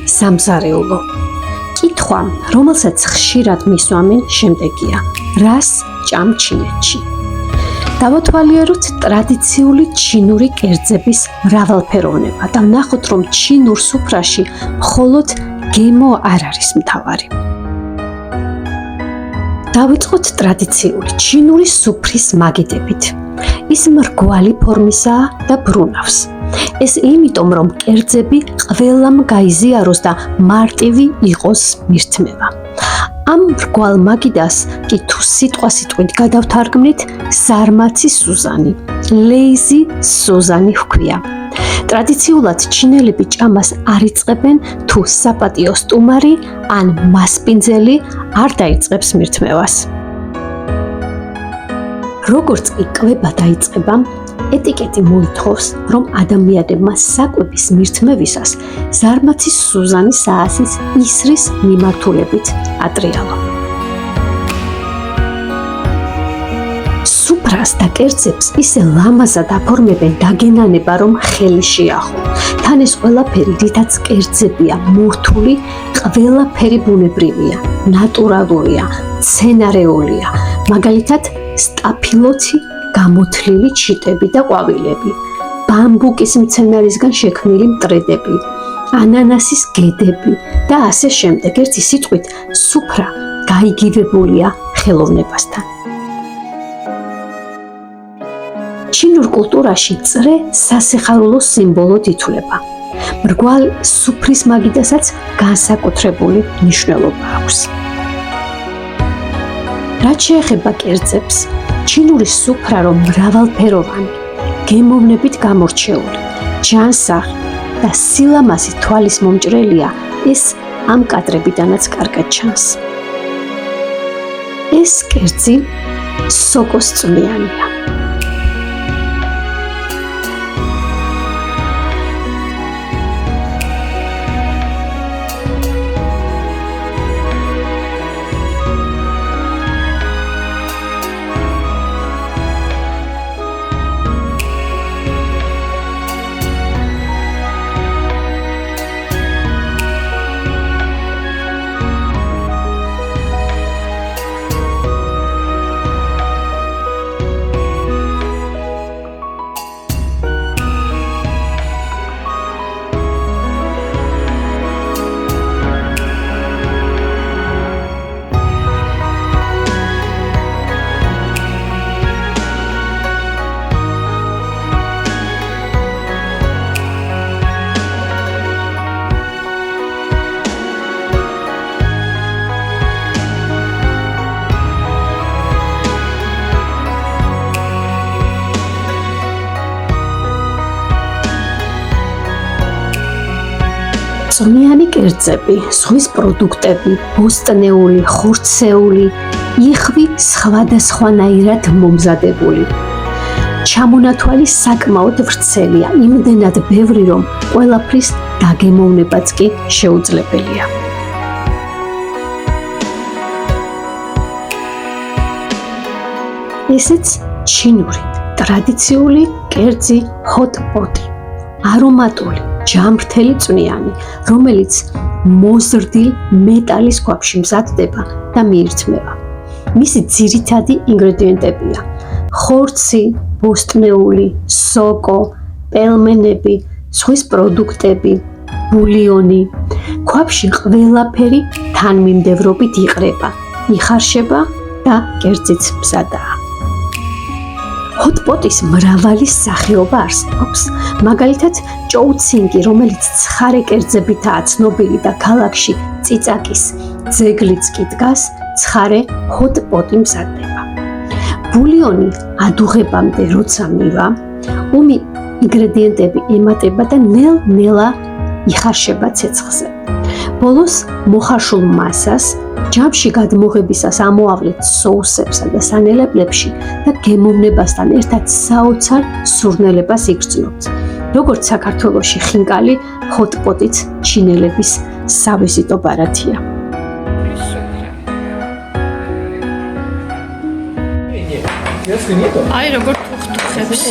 სამზარეულო. კითხვა, რომელსაც ხშირად მისვამენ, შემდეგია: რას ჭამ ჩინეთში? დავათვალიეროთ ტრადიციული ჩინური კერძების მრავალფეროვნება და ვნახოთ, რომ ჩინურ სუფრაში მხოლოდ გემო არ არის მთავარი. დავიწყოთ ტრადიციული ჩინური სუფრის მაგიდებით. ის მრგვალი ფორმისაა და ბრუნავს. ეს იმიტომ, რომ კერძები ყველამ გაიზიაროს და მარტივი იყოს მირთმევა. ამ მრგვალ მაგიდას კი თუ სიტყვით გადავთარგმნით, ზარმაცი სუზანი, ლეიზი სუზანი ჰქვია. ტრადიციულად ჩინელები ჭამას არ იწყებენ, თუ საპატიო სტუმარი ან მასპინძელი არ დაიწყებს მირთმევას. როგორც კი კვება დაიწყება, ეტიკეტი მოითხოვს, რომ ადამიანებმა საკვების მირთმევისას ზარმაცის სუზანის აასის ისრის მიმართულებით ატრიალო. სუფრას და კერძებს ისე ლამაზად აფორმებენ დაგენანება, რომ ხელი შეახო. თან ეს ყველაფერი, რითაც კერძებია მორთული, ყველაფერი ბუნებრივია, ნატურალურია, მცენარეულია. მაგალითად, სტაფილოცი გამოთლილი ჩიტები და ყვავილები, ბამბუკის მცენარისგან შექმნილი მტრედები, ანანასის გედები და ასე შემდეგ. ერთი სიტყვით, სუფრა გაიგივებულია ხელოვნებასთან. ჩინურ კულტურაში წრე სასიხარულო სიმბოლოდ ითვლება. მრგვალ სუფრის მაგიდასაც განსაკუთრებული მნიშვნელობა აქვს. რაც შეეხება კერძებს, ჩინური სუფრა, რომ მრავალფეროვანი, გემოვნებით გამორჩეული, ჯანსაღი და სილამაზი თვალის მომჭრელია, ეს ამ კადრებიდანაც კარგად ჩანს. ეს კერძი სოკოს წვნიანია. წვნიანი კერძები, ზღვის პროდუქტები, ბოსტნეული, ხორცეული, იხვი სხვადასხვანაირად მომზადებული. ჩამონათვალი საკმაოდ ვრცელია, იმდენად ბევრი, რომ ყველაფრის დაგემოვნებაც კი შეუძლებელია. ესეც ჩინური ტრადიციული კერძი ჰოტპოტი, არომატული, ჯამრთელი წვნიანი, რომელიც მოზრდილ მეტალის ქვაბში მზადდება და მიირთმევა. მისი ძირითადი ინგრედიენტებია: ხორცი, ბოსტნეული, სოკო, პელმენები, ზღვის პროდუქტები, ბულიონი. ქვაბში ყველაფერი თანმიმდევრობით იყრება, იხარშება და კერძიც მზადაა. ჰოტპოტის მრავალი სახეობა არსებობს. მაგალითად, ჭოუცინგი, რომელიც ცხარე კერძებითაა ცნობილი და ქალაქში წიწაკის ძეგლიც კი დგას, ცხარე ჰოტპოტი მზადდება. ბულიონი ადუღებამდე როცა მივა, ომი ინგრედიენტები ემატება და ნელ-ნელა იხარშება ცეცხლზე. ბოლოს მოხარშულ მასას ჯამში გადმოღებისას ამოავლეთ სოუსებსა და სანელებლებში და გემოვნებასთან ერთად საოცარ სურნელებას იგრძნობთ. როგორც საქართველოში ხინკალი, ჰოტპოტიც ჩინელების სავიზიტო ბარათია. Ai, როგორ თუხთუხებს.